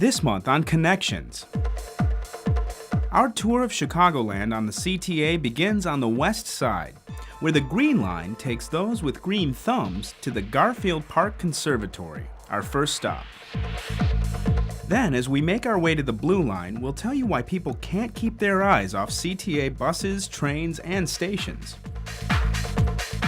This month on Connections. Our tour of Chicagoland on the CTA begins on the west side, where the green line takes those with green thumbs to the Garfield Park Conservatory, our first stop. Then, as we make our way to the blue line, we'll tell you why people can't keep their eyes off CTA buses, trains, and stations.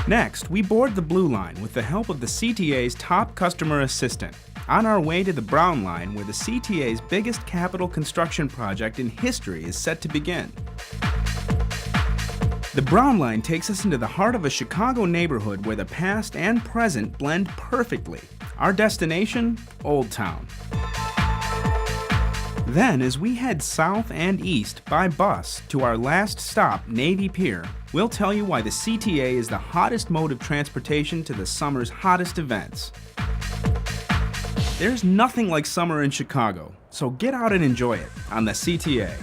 Next, we board the blue line with the help of the CTA's top customer assistant, on our way to the brown line where the CTA's biggest capital construction project in history is set to begin. The brown line takes us into the heart of a Chicago neighborhood where the past and present blend perfectly. Our destination, Old Town. Then, as we head south and east by bus to our last stop, Navy Pier, we'll tell you why the CTA is the hottest mode of transportation to the summer's hottest events. There's nothing like summer in Chicago, so get out and enjoy it on the CTA.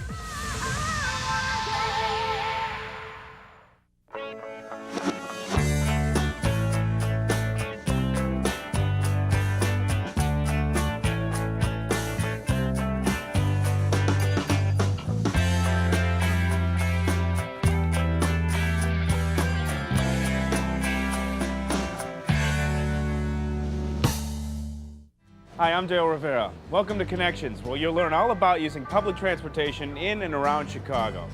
Hi, I'm Dale Rivera. Welcome to Connections, where you'll learn all about using public transportation in and around Chicago.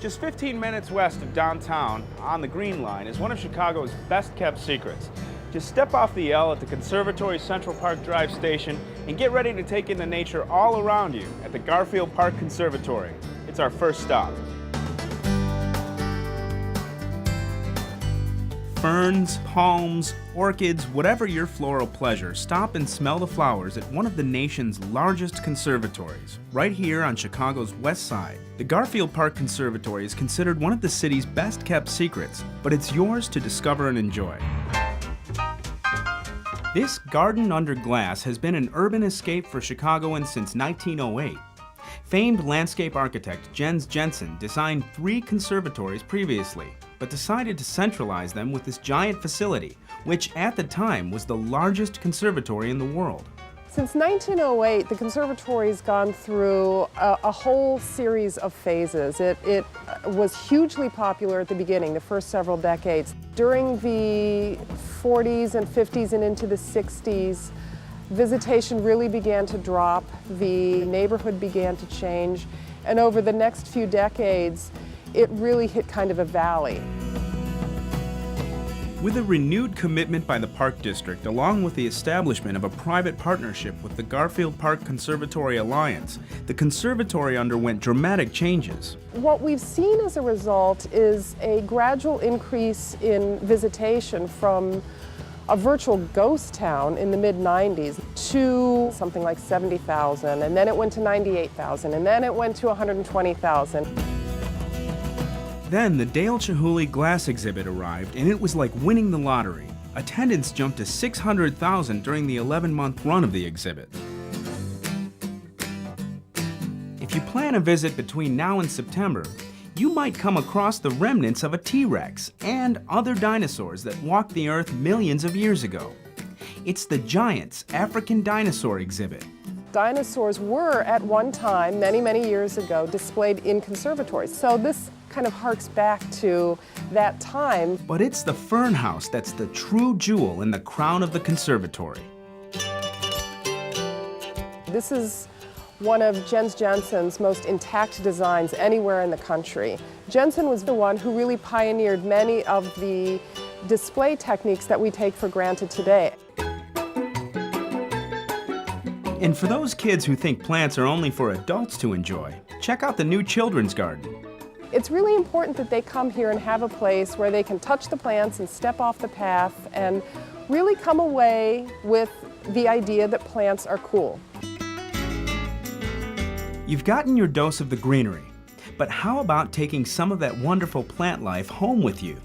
Just 15 minutes west of downtown, on the Green Line, is one of Chicago's best-kept secrets. Just step off the L at the Conservatory Central Park Drive station and get ready to take in the nature all around you at the Garfield Park Conservatory. It's our first stop. Ferns, palms, orchids, whatever your floral pleasure, stop and smell the flowers at one of the nation's largest conservatories, right here on Chicago's west side. The Garfield Park Conservatory is considered one of the city's best-kept secrets, but it's yours to discover and enjoy. This garden under glass has been an urban escape for Chicagoans since 1908. Famed landscape architect Jens Jensen designed 3 conservatories previously, but decided to centralize them with this giant facility, which at the time was the largest conservatory in the world. Since 1908, the conservatory's gone through a whole series of phases. It was hugely popular at the beginning, the first several decades. During the 40s and 50s and into the 60s, visitation really began to drop, the neighborhood began to change, and over the next few decades, it really hit kind of a valley. With a renewed commitment by the Park District, along with the establishment of a private partnership with the Garfield Park Conservatory Alliance, the conservatory underwent dramatic changes. What we've seen as a result is a gradual increase in visitation from a virtual ghost town in the mid-90s to something like 70,000, and then it went to 98,000, and then it went to 120,000. Then the Dale Chihuly glass exhibit arrived, and it was like winning the lottery. Attendance jumped to 600,000 during the 11-month run of the exhibit. If you plan a visit between now and September, you might come across the remnants of a T-Rex and other dinosaurs that walked the earth millions of years ago. It's the Giants African Dinosaur exhibit. Dinosaurs were at one time, many, many years ago, displayed in conservatories. So this kind of harks back to that time. But it's the fern house that's the true jewel in the crown of the conservatory. This is one of Jens Jensen's most intact designs anywhere in the country. Jensen was the one who really pioneered many of the display techniques that we take for granted today. And for those kids who think plants are only for adults to enjoy, check out the new children's garden. It's really important that they come here and have a place where they can touch the plants and step off the path and really come away with the idea that plants are cool. You've gotten your dose of the greenery, but how about taking some of that wonderful plant life home with you?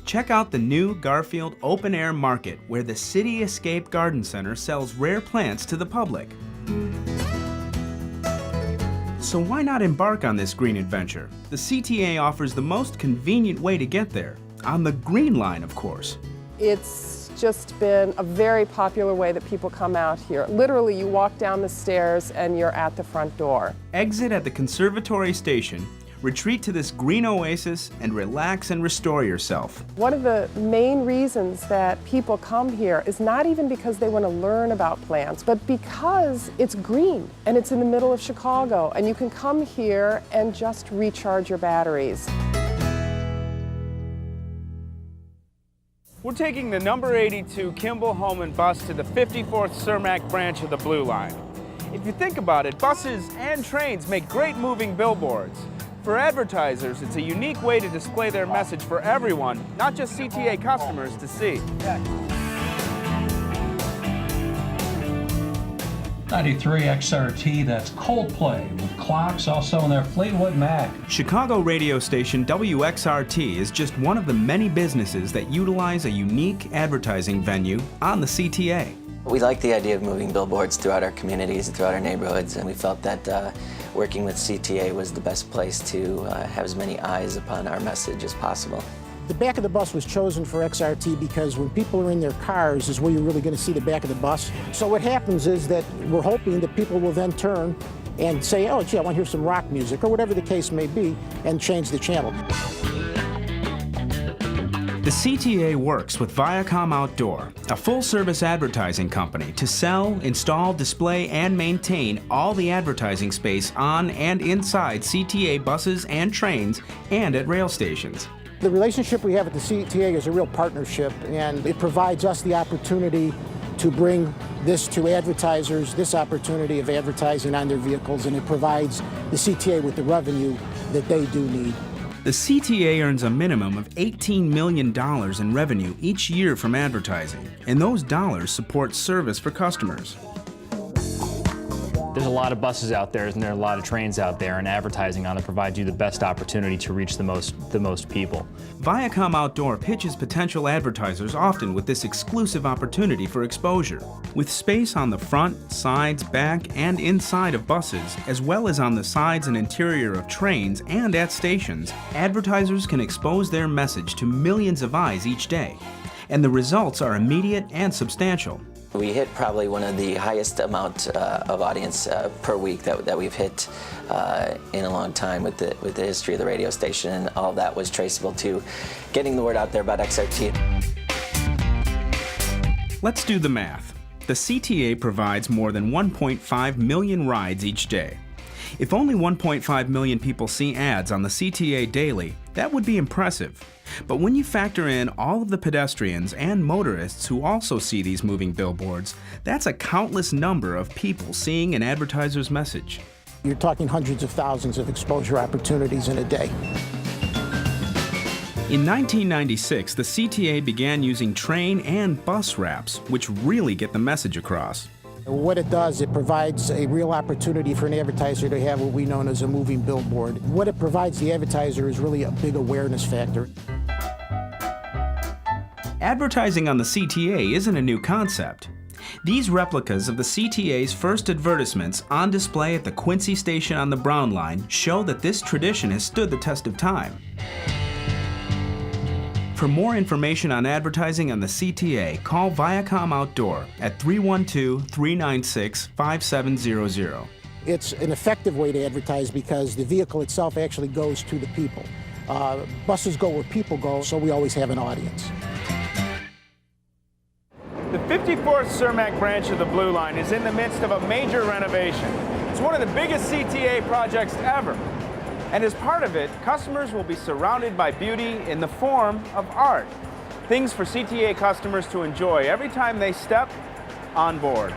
Check out the new Garfield Open Air Market, where the City Escape Garden Center sells rare plants to the public. So why not embark on this green adventure? The CTA offers the most convenient way to get there, on the Green Line, of course. It's just been a very popular way that people come out here. Literally, you walk down the stairs and you're at the front door. Exit at the Conservatory station, retreat to this green oasis, and relax and restore yourself. One of the main reasons that people come here is not even because they want to learn about plants, but because it's green and it's in the middle of Chicago, and you can come here and just recharge your batteries. We're taking the number 82 Kimball Holman bus to the 54th Cermak branch of the Blue Line. If you think about it, buses and trains make great moving billboards. For advertisers, it's a unique way to display their message for everyone, not just CTA customers, to see. 93 XRT, that's Coldplay, with clocks also in their Fleetwood Mac. Chicago radio station WXRT is just one of the many businesses that utilize a unique advertising venue on the CTA. We like the idea of moving billboards throughout our communities and throughout our neighborhoods, and we felt that working with CTA was the best place to have as many eyes upon our message as possible. The back of the bus was chosen for XRT because when people are in their cars is where you're really going to see the back of the bus. So what happens is that we're hoping that people will then turn and say, oh, gee, I want to hear some rock music, or whatever the case may be, and change the channel. The CTA works with Viacom Outdoor, a full-service advertising company, to sell, install, display, and maintain all the advertising space on and inside CTA buses and trains and at rail stations. The relationship we have at the CTA is a real partnership, and it provides us the opportunity to bring this to advertisers, this opportunity of advertising on their vehicles, and it provides the CTA with the revenue that they do need. The CTA earns a minimum of $18 million in revenue each year from advertising, and those dollars support service for customers. There's a lot of buses out there, and there are a lot of trains out there, and advertising on it provides you the best opportunity to reach the most people. Viacom Outdoor pitches potential advertisers often with this exclusive opportunity for exposure. With space on the front, sides, back, and inside of buses, as well as on the sides and interior of trains and at stations, advertisers can expose their message to millions of eyes each day. And the results are immediate and substantial. We hit probably one of the highest amount of audience per week that we've hit in a long time with the history of the radio station, and all of that was traceable to getting the word out there about XRT. Let's do the math. The CTA provides more than 1.5 million rides each day. If only 1.5 million people see ads on the CTA daily, that would be impressive. But when you factor in all of the pedestrians and motorists who also see these moving billboards, that's a countless number of people seeing an advertiser's message. You're talking hundreds of thousands of exposure opportunities in a day. In 1996, the CTA began using train and bus wraps, which really get the message across. What it does, it provides a real opportunity for an advertiser to have what we know as a moving billboard. What it provides the advertiser is really a big awareness factor. Advertising on the CTA isn't a new concept. These replicas of the CTA's first advertisements on display at the Quincy station on the Brown Line show that this tradition has stood the test of time. For more information on advertising on the CTA, call Viacom Outdoor at 312-396-5700. It's an effective way to advertise because the vehicle itself actually goes to the people. Buses go where people go, so we always have an audience. The 54th Cermak branch of the Blue Line is in the midst of a major renovation. It's one of the biggest CTA projects ever. And as part of it, customers will be surrounded by beauty in the form of art. Things for CTA customers to enjoy every time they step on board.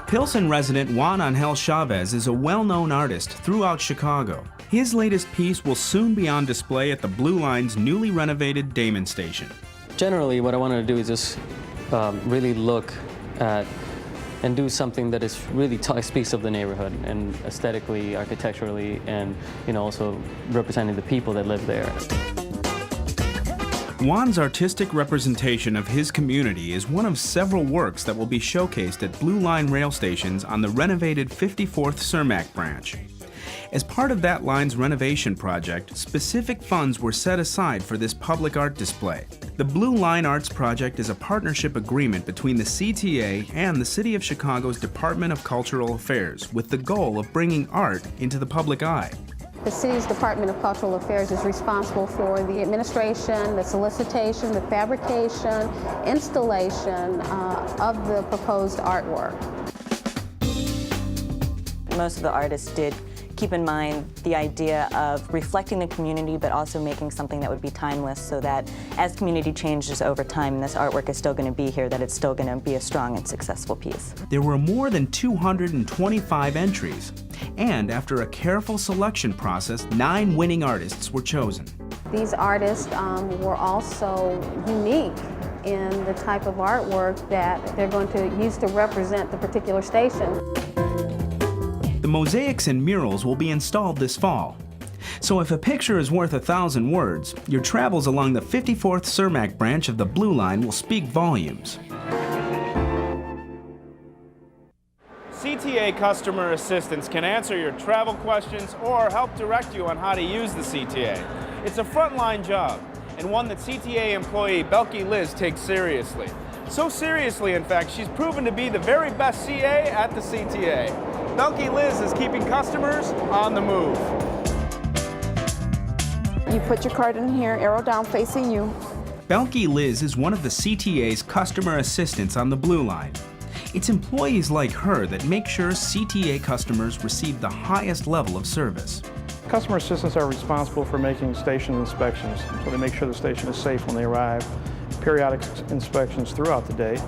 Pilsen resident Juan Angel Chavez is a well-known artist throughout Chicago. His latest piece will soon be on display at the Blue Line's newly renovated Damon Station. Generally, what I wanted to do is just really look at and do something that is really speaks of the neighborhood, and aesthetically, architecturally, and also representing the people that live there. Juan's artistic representation of his community is one of several works that will be showcased at Blue Line rail stations on the renovated 54th Cermak branch. As part of that line's renovation project, specific funds were set aside for this public art display. The Blue Line Arts Project is a partnership agreement between the CTA and the City of Chicago's Department of Cultural Affairs with the goal of bringing art into the public eye. The city's Department of Cultural Affairs is responsible for the administration, the solicitation, the fabrication, installation of the proposed artwork. Most of the artists did keep in mind the idea of reflecting the community, but also making something that would be timeless, so that as community changes over time and this artwork is still going to be here, that it's still going to be a strong and successful piece. There were more than 225 entries, and after a careful selection process, 9 winning artists were chosen. These artists were also unique in the type of artwork that they're going to use to represent the particular station. The mosaics and murals will be installed this fall. So if a picture is worth 1,000 words, your travels along the 54th Cermak branch of the Blue Line will speak volumes. CTA customer assistants can answer your travel questions or help direct you on how to use the CTA. It's a frontline job, and one that CTA employee Belky Liz takes seriously. So seriously, in fact, she's proven to be the very best CA at the CTA. Belky Liz is keeping customers on the move. You put your card in here, arrow down facing you. Belky Liz is one of the CTA's customer assistants on the Blue Line. It's employees like her that make sure CTA customers receive the highest level of service. Customer assistants are responsible for making station inspections, so they make sure the station is safe when they arrive, periodic inspections throughout the day,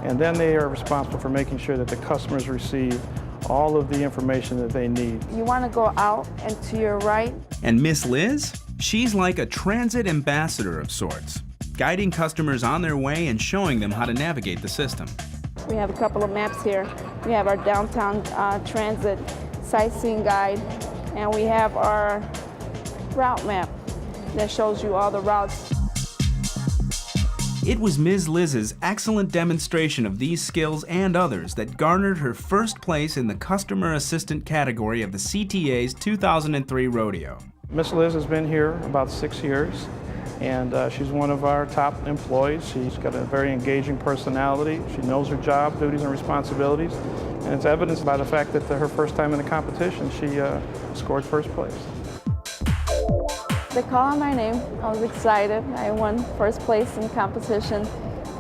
and then they are responsible for making sure that the customers receive all of the information that they need. You want to go out and to your right. And Miss Liz? She's like a transit ambassador of sorts, guiding customers on their way and showing them how to navigate the system. We have a couple of maps here. We have our downtown transit sightseeing guide, and we have our route map that shows you all the routes. It was Ms. Liz's excellent demonstration of these skills and others that garnered her first place in the customer assistant category of the CTA's 2003 Rodeo. Miss Liz has been here about 6 years, and she's one of our top employees. She's got a very engaging personality. She knows her job, duties, and responsibilities, and it's evidenced by the fact that her first time in the competition, she scored first place. They called my name. I was excited. I won first place in the competition,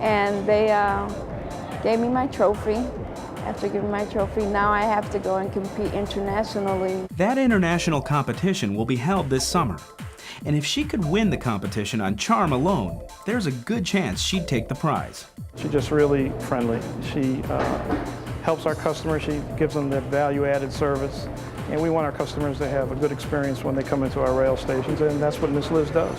and they gave me my trophy. After giving my trophy, now I have to go and compete internationally. That international competition will be held this summer. And if she could win the competition on charm alone, there's a good chance she'd take the prize. She's just really friendly. She helps our customers. She gives them that value-added service. And we want our customers to have a good experience when they come into our rail stations, and that's what Miss Liz does.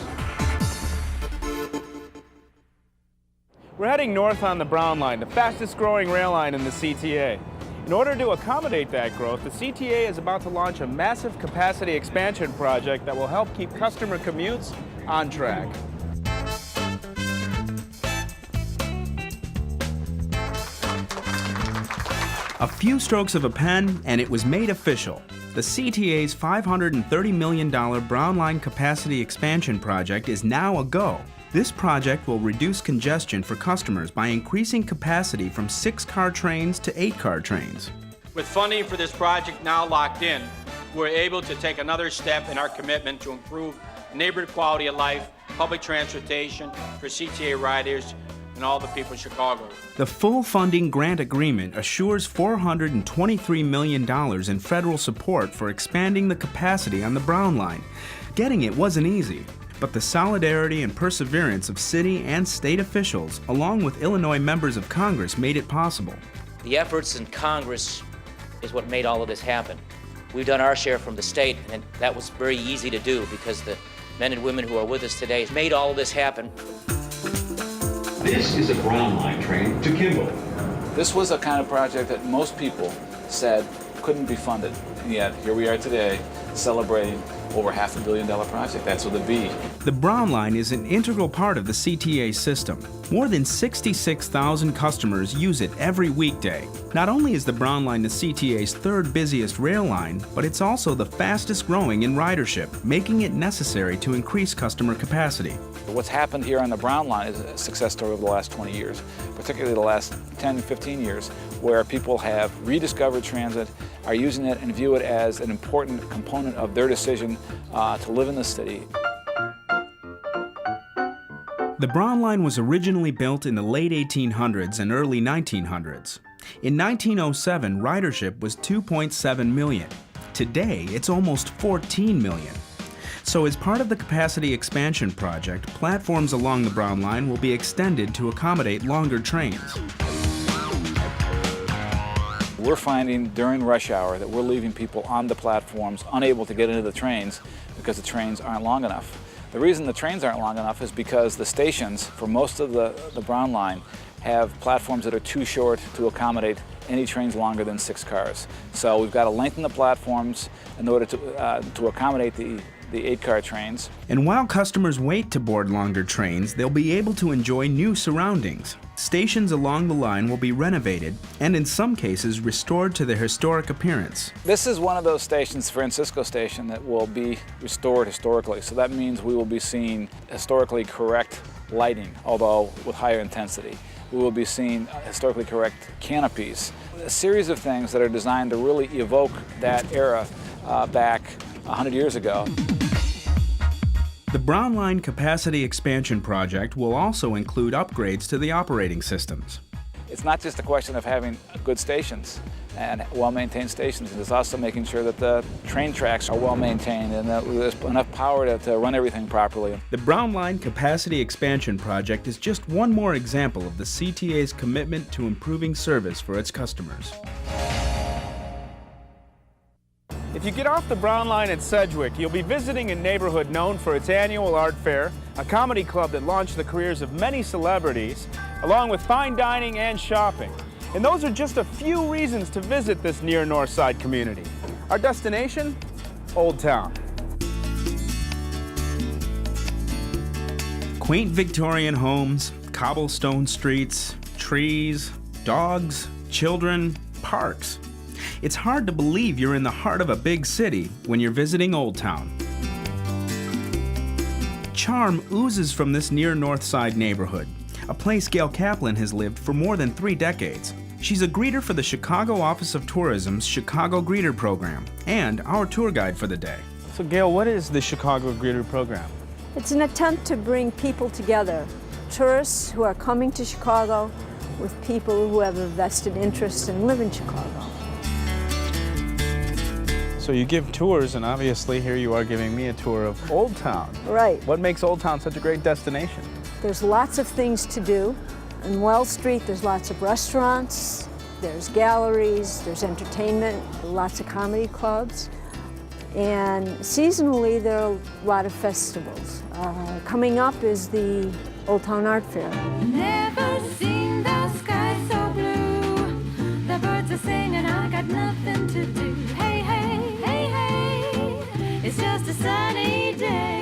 We're heading north on the Brown Line, the fastest growing rail line in the CTA. In order to accommodate that growth, the CTA is about to launch a massive capacity expansion project that will help keep customer commutes on track. A few strokes of a pen, and it was made official. The CTA's $530 million Brown Line capacity expansion project is now a go. This project will reduce congestion for customers by increasing capacity from 6-car trains to 8-car trains. With funding for this project now locked in, we're able to take another step in our commitment to improve neighborhood quality of life, public transportation for CTA riders, and all the people of Chicago. The full funding grant agreement assures $423 million in federal support for expanding the capacity on the Brown Line. Getting it wasn't easy, but the solidarity and perseverance of city and state officials, along with Illinois members of Congress, made it possible. The efforts in Congress is what made all of this happen. We've done our share from the state, and that was very easy to do because the men and women who are with us today made all of this happen. This is a Brown Line train to Kimball. This was a kind of project that most people said couldn't be funded. And yet, here we are today celebrating over $500 million project. That's with a B. The Brown Line is an integral part of the CTA system. More than 66,000 customers use it every weekday. Not only is the Brown Line the CTA's third busiest rail line, but it's also the fastest growing in ridership, making it necessary to increase customer capacity. What's happened here on the Brown Line is a success story over the last 20 years, particularly the last 10, 15 years, where people have rediscovered transit, are using it and view it as an important component of their decision to live in the city. The Brown Line was originally built in the late 1800s and early 1900s. In 1907, ridership was 2.7 million. Today, it's almost 14 million. So as part of the capacity expansion project, platforms along the Brown Line will be extended to accommodate longer trains. We're finding during rush hour that we're leaving people on the platforms unable to get into the trains because the trains aren't long enough. The reason the trains aren't long enough is because the stations for most of the Brown Line have platforms that are too short to accommodate any trains longer than 6 cars. So we've got to lengthen the platforms in order to accommodate the 8-car trains. And while customers wait to board longer trains, they'll be able to enjoy new surroundings. Stations along the line will be renovated and in some cases restored to their historic appearance. This is one of those stations, Francisco Station, that will be restored historically. So that means we will be seeing historically correct lighting, although with higher intensity. We will be seeing historically correct canopies. A series of things that are designed to really evoke that era back 100 years ago. The Brown Line Capacity Expansion Project will also include upgrades to the operating systems. It's not just a question of having good stations and well-maintained stations. It's also making sure that the train tracks are well-maintained and that there's enough power to run everything properly. The Brown Line Capacity Expansion Project is just one more example of the CTA's commitment to improving service for its customers. If you get off the Brown Line at Sedgwick, you'll be visiting a neighborhood known for its annual art fair, a comedy club that launched the careers of many celebrities, along with fine dining and shopping. And those are just a few reasons to visit this near North Side community. Our destination? Old Town. Quaint Victorian homes, cobblestone streets, trees, dogs, children, parks. It's hard to believe you're in the heart of a big city when you're visiting Old Town. Charm oozes from this near North Side neighborhood, a place Gail Kaplan has lived for more than 3 decades. She's a greeter for the Chicago Office of Tourism's Chicago Greeter Program and our tour guide for the day. So Gail, what is the Chicago Greeter Program? It's an attempt to bring people together, tourists who are coming to Chicago with people who have a vested interest and live in Chicago. So you give tours, and obviously here you are giving me a tour of Old Town. Right. What makes Old Town such a great destination? There's lots of things to do. On Wells Street, there's lots of restaurants, there's galleries, there's entertainment, lots of comedy clubs. And seasonally, there are a lot of festivals. Coming up is the Old Town Art Fair. Never seen the sky so blue. The birds are singing, I got nothing to do. Hey, hey, hey, hey, it's just a sunny day.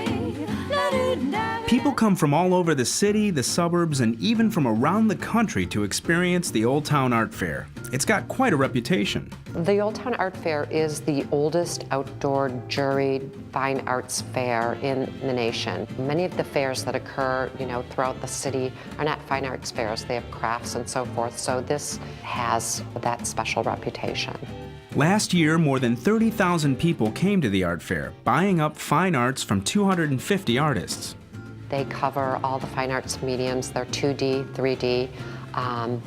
People come from all over the city, the suburbs, and even from around the country to experience the Old Town Art Fair. It's got quite a reputation. The Old Town Art Fair is the oldest outdoor juried fine arts fair in the nation. Many of the fairs that occur, throughout the city are not fine arts fairs. They have crafts and so forth, so this has that special reputation. Last year, more than 30,000 people came to the art fair, buying up fine arts from 250 artists. They cover all the fine arts mediums. They're 2D, 3D.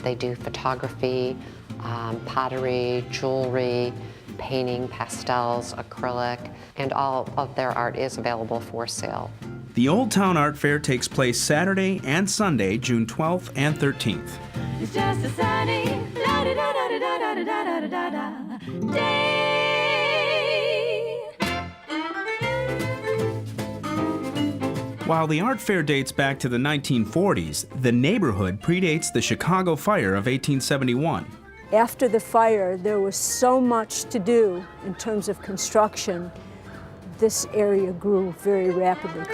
They do photography, pottery, jewelry, painting, pastels, acrylic, and all of their art is available for sale. The Old Town Art Fair takes place Saturday and Sunday, June 12th and 13th. It's just a sunny day. While the art fair dates back to the 1940s, the neighborhood predates the Chicago fire of 1871. After the fire, there was so much to do in terms of construction this area grew very rapidly.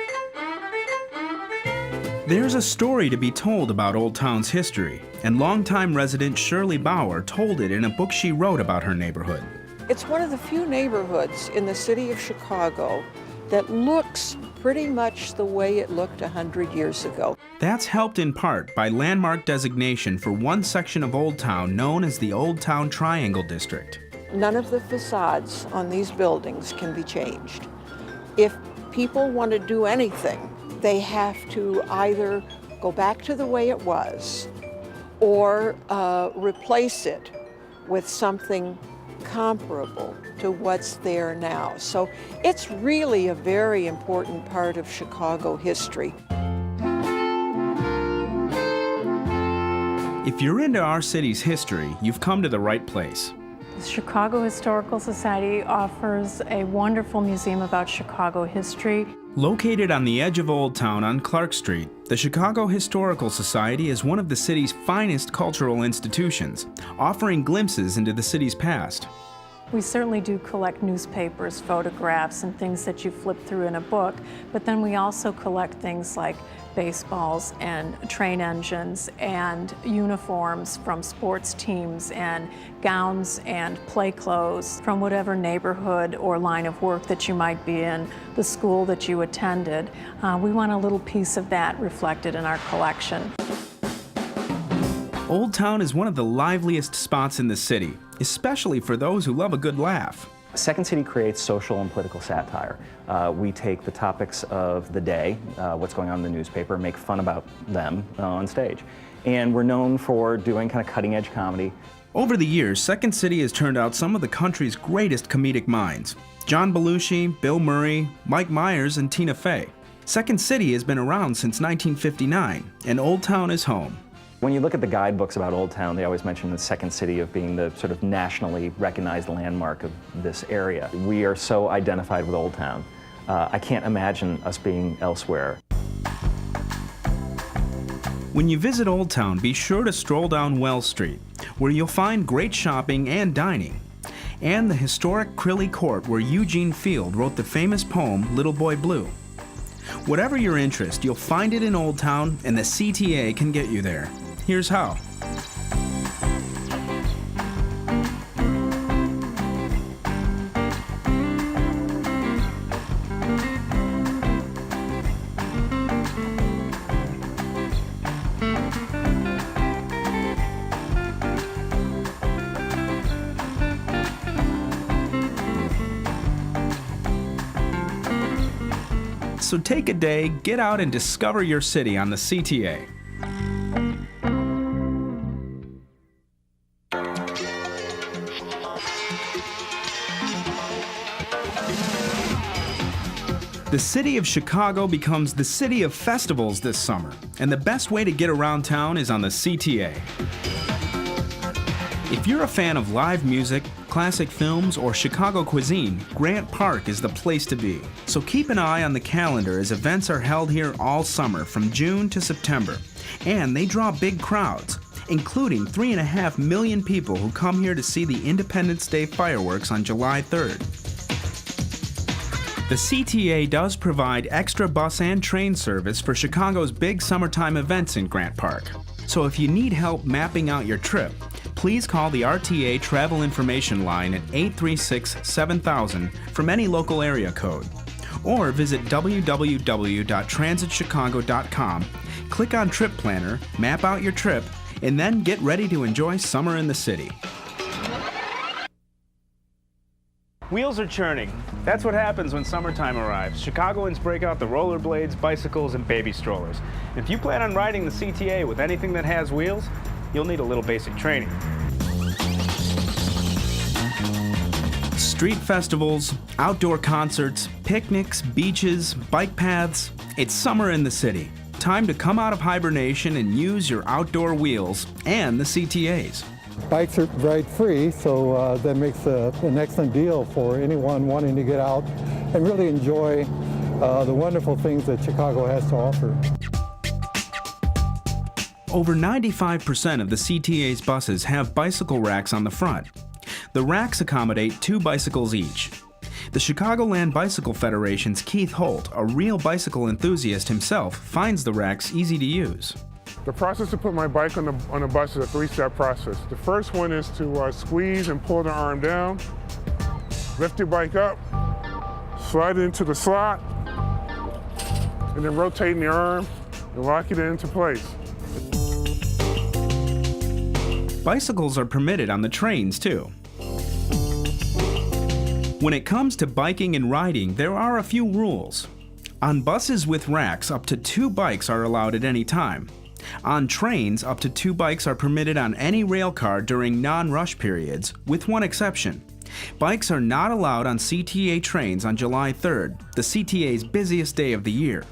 There's a story to be told about Old Town's history, and longtime resident Shirley Bauer told it in a book she wrote about her neighborhood. It's one of the few neighborhoods in the city of Chicago that looks pretty much the way it looked 100 years ago. That's helped in part by landmark designation for one section of Old Town known as the Old Town Triangle District. None of the facades on these buildings can be changed. If people want to do anything, they have to either go back to the way it was or replace it with something comparable to what's there now. So it's really a very important part of Chicago history. If you're into our city's history, you've come to the right place. The Chicago Historical Society offers a wonderful museum about Chicago history. Located on the edge of Old Town on Clark Street, the Chicago Historical Society is one of the city's finest cultural institutions, offering glimpses into the city's past. We certainly do collect newspapers, photographs, and things that you flip through in a book, but then we also collect things like baseballs and train engines and uniforms from sports teams and gowns and play clothes from whatever neighborhood or line of work that you might be in, the school that you attended. We want a little piece of that reflected in our collection. Old Town is one of the liveliest spots in the city, especially for those who love a good laugh. Second City creates social and political satire. We take the topics of the day, what's going on in the newspaper, make fun about them on stage. And we're known for doing kind of cutting-edge comedy. Over the years, Second City has turned out some of the country's greatest comedic minds. John Belushi, Bill Murray, Mike Myers, and Tina Fey. Second City has been around since 1959, and Old Town is home. When you look at the guidebooks about Old Town, they always mention the Second City of being the sort of nationally recognized landmark of this area. We are so identified with Old Town. I can't imagine us being elsewhere. When you visit Old Town, be sure to stroll down Wells Street, where you'll find great shopping and dining, and the historic Crilly Court where Eugene Field wrote the famous poem Little Boy Blue. Whatever your interest, you'll find it in Old Town, and the CTA can get you there. Here's how. So take a day, get out and discover your city on the CTA. The city of Chicago becomes the city of festivals this summer, and the best way to get around town is on the CTA. If you're a fan of live music, classic films, or Chicago cuisine, Grant Park is the place to be. So keep an eye on the calendar as events are held here all summer from June to September, and they draw big crowds, including 3.5 million people who come here to see the Independence Day fireworks on July 3rd. The CTA does provide extra bus and train service for Chicago's big summertime events in Grant Park. So if you need help mapping out your trip, please call the RTA Travel Information Line at 836-7000 from any local area code. Or visit www.transitchicago.com, click on Trip Planner, map out your trip, and then get ready to enjoy summer in the city. Wheels are churning. That's what happens when summertime arrives. Chicagoans break out the rollerblades, bicycles, and baby strollers. If you plan on riding the CTA with anything that has wheels, you'll need a little basic training. Street festivals, outdoor concerts, picnics, beaches, bike paths. It's summer in the city. Time to come out of hibernation and use your outdoor wheels and the CTAs. Bikes are ride free, so that makes an excellent deal for anyone wanting to get out and really enjoy the wonderful things that Chicago has to offer. Over 95% of the CTA's buses have bicycle racks on the front. The racks accommodate 2 bicycles each. The Chicagoland Bicycle Federation's Keith Holt, a real bicycle enthusiast himself, finds the racks easy to use. The process to put my bike on the bus is a three-step process. The first one is to squeeze and pull the arm down, lift your bike up, slide it into the slot, and then rotating the arm and locking it into place. Bicycles are permitted on the trains too. When it comes to biking and riding, there are a few rules. On buses with racks, up to 2 bikes are allowed at any time. On trains, up to 2 bikes are permitted on any rail car during non-rush periods, with one exception. Bikes are not allowed on CTA trains on July 3rd, the CTA's busiest day of the year.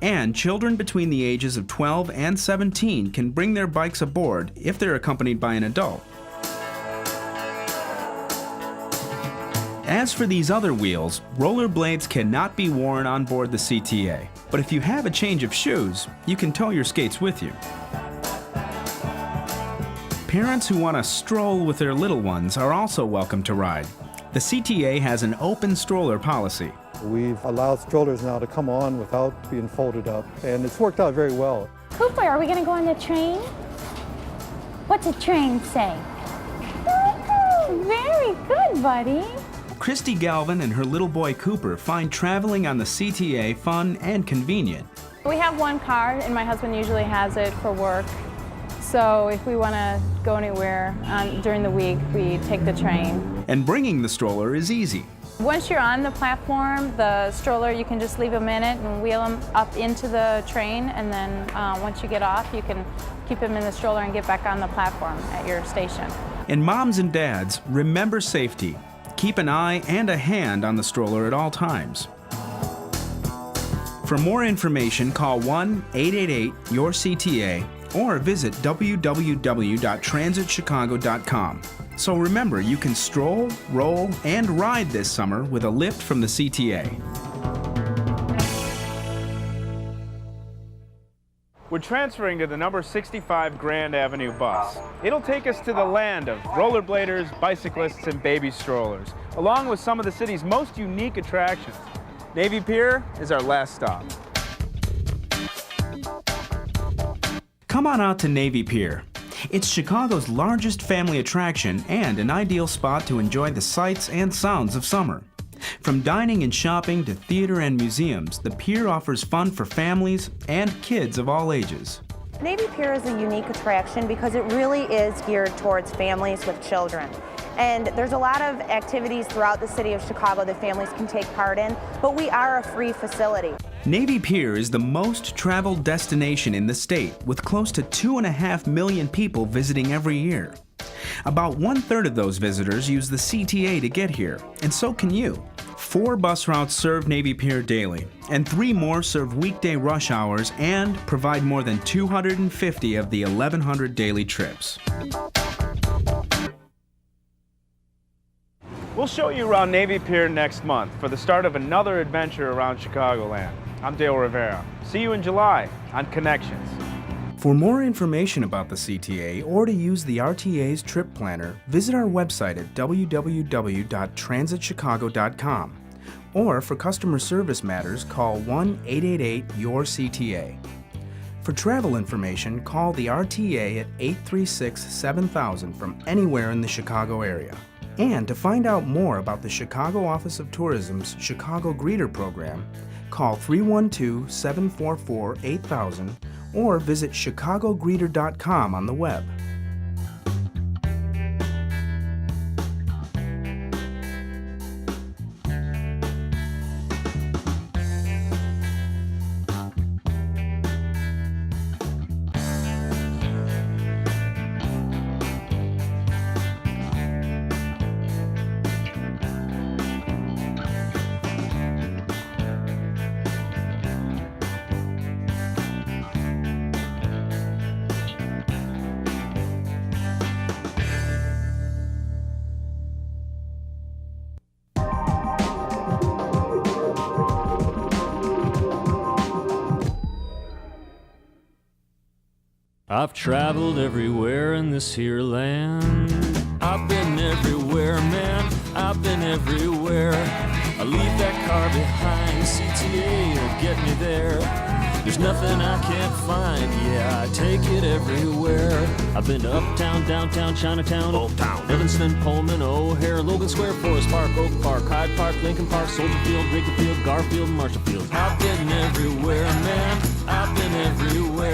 And children between the ages of 12 and 17 can bring their bikes aboard if they're accompanied by an adult. As for these other wheels, rollerblades cannot be worn on board the CTA. But if you have a change of shoes, you can tow your skates with you. Parents who want to stroll with their little ones are also welcome to ride. The CTA has an open stroller policy. We've allowed strollers now to come on without being folded up, and it's worked out very well. Cooper, are we going to go on the train? What's a train say? Very good, buddy. Christy Galvin and her little boy Cooper find traveling on the CTA fun and convenient. We have one car, and my husband usually has it for work. So if we want to go anywhere during the week, we take the train. And bringing the stroller is easy. Once you're on the platform, the stroller, you can just leave them in it and wheel them up into the train, and then once you get off, you can keep them in the stroller and get back on the platform at your station. And moms and dads, remember safety. Keep an eye and a hand on the stroller at all times. For more information, call 1-888-YOUR-CTA or visit www.transitchicago.com. So remember, you can stroll, roll, and ride this summer with a lift from the CTA. We're transferring to the number 65 Grand Avenue bus. It'll take us to the land of rollerbladers, bicyclists, and baby strollers, along with some of the city's most unique attractions. Navy Pier is our last stop. Come on out to Navy Pier. It's Chicago's largest family attraction and an ideal spot to enjoy the sights and sounds of summer. From dining and shopping to theater and museums, the Pier offers fun for families and kids of all ages. Navy Pier is a unique attraction because it really is geared towards families with children. And there's a lot of activities throughout the city of Chicago that families can take part in, but we are a free facility. Navy Pier is the most traveled destination in the state, with close to 2.5 million people visiting every year. About 1/3 of those visitors use the CTA to get here, and so can you. 4 bus routes serve Navy Pier daily, and 3 more serve weekday rush hours and provide more than 250 of the 1,100 daily trips. We'll show you around Navy Pier next month for the start of another adventure around Chicagoland. I'm Dale Rivera. See you in July on Connections. For more information about the CTA or to use the RTA's trip planner, visit our website at www.transitchicago.com. Or for customer service matters, call 1-888-YOUR-CTA. For travel information, call the RTA at 836-7000 from anywhere in the Chicago area. And to find out more about the Chicago Office of Tourism's Chicago Greeter program, call 312-744-8000 or visit chicagogreeter.com on the web. I've traveled everywhere in this here land. I've been everywhere, man. I've been everywhere. I leave that car behind. CTA will get me there. There's nothing I can't find, yeah, I take it everywhere. I've been to Uptown, Downtown, Chinatown, Old Town, Evanston, Pullman, O'Hare, Logan Square, Forest Park, Oak Park, Hyde Park, Lincoln Park, Soldier Field, Baker Field, Garfield, Marshall Field. I've been everywhere, man, I've been everywhere.